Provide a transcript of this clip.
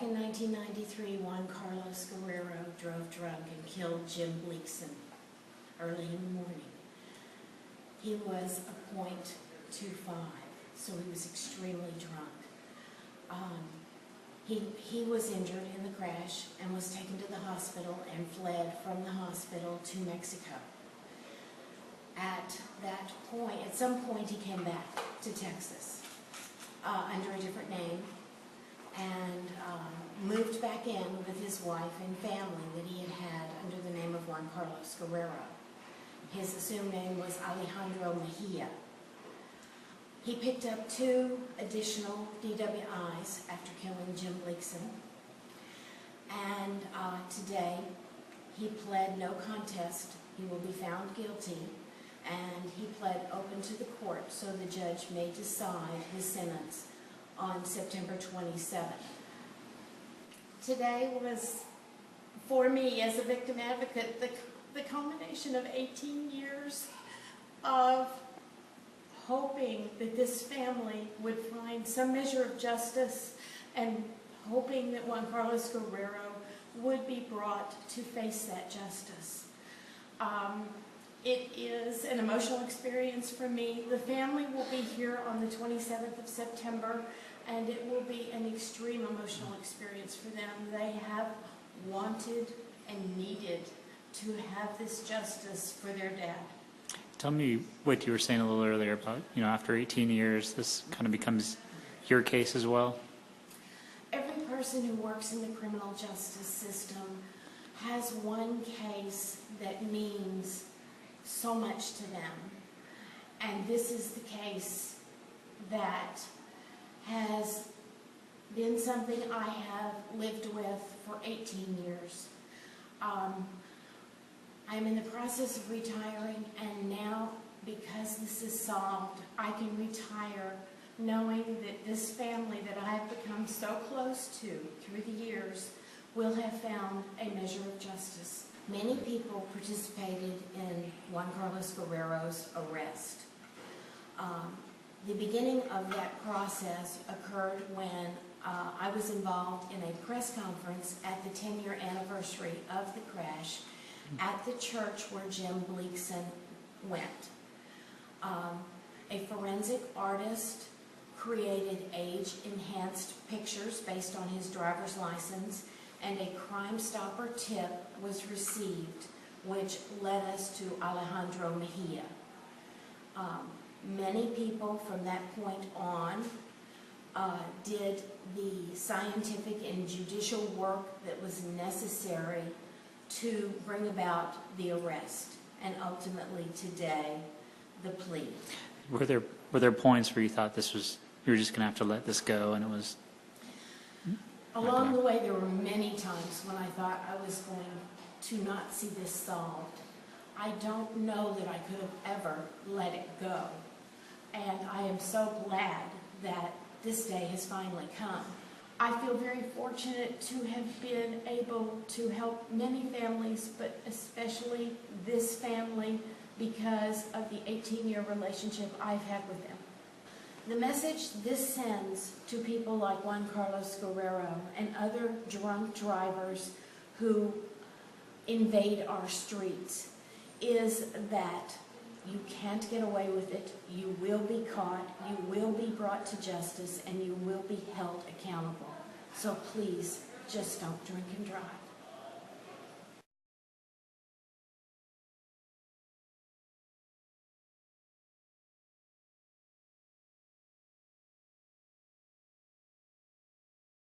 Back in 1993, Juan Carlos Guerrero drove drunk and killed Jim Bleekson early in the morning. He was a .25, so he was extremely drunk. He was injured in the crash and was taken to the hospital and fled from the hospital to Mexico. At some point, he came back to Texas under a different name and moved back in with his wife and family that he had under the name of Juan Carlos Guerrero. His assumed name was Alejandro Mejia. He picked up 2 additional DWIs after killing Jim Bleekson, and today he pled no contest. He will be found guilty, and he pled open to the court so the judge may decide his sentence on September 27th. Today was, for me as a victim advocate, the culmination of 18 years of hoping that this family would find some measure of justice and hoping that Juan Carlos Guerrero would be brought to face that justice. It is an emotional experience for me. The family will be here on the 27th of September, and it will be an extreme emotional experience for them. They have wanted and needed to have this justice for their dad. Tell me what you were saying a little earlier about, after 18 years, this kind of becomes your case as well? Every person who works in the criminal justice system has one case that means so much to them. And this is the case that has been something I have lived with for 18 years. I'm in the process of retiring, and now, because this is solved, I can retire knowing that this family that I have become so close to through the years will have found a measure of justice. Many people participated in Juan Carlos Guerrero's arrest. The beginning of that process occurred when I was involved in a press conference at the 10-year anniversary of the crash at the church where Jim Bleekson went. A forensic artist created age-enhanced pictures based on his driver's license, and a Crime Stopper tip was received, which led us to Alejandro Mejia. Many people from that point on did the scientific and judicial work that was necessary to bring about the arrest, and ultimately today, the plea. Were there points where you thought you were just going to have to let this go, and it was? Along the way, there were many times when I thought I was going to not see this solved. I don't know that I could have ever let it go, and I am so glad that this day has finally come. I feel very fortunate to have been able to help many families, but especially this family, because of the 18-year relationship I've had with them. The message this sends to people like Juan Carlos Guerrero and other drunk drivers who invade our streets is that you can't get away with it, you will be caught, you will be brought to justice, and you will be held accountable. So please, just don't drink and drive.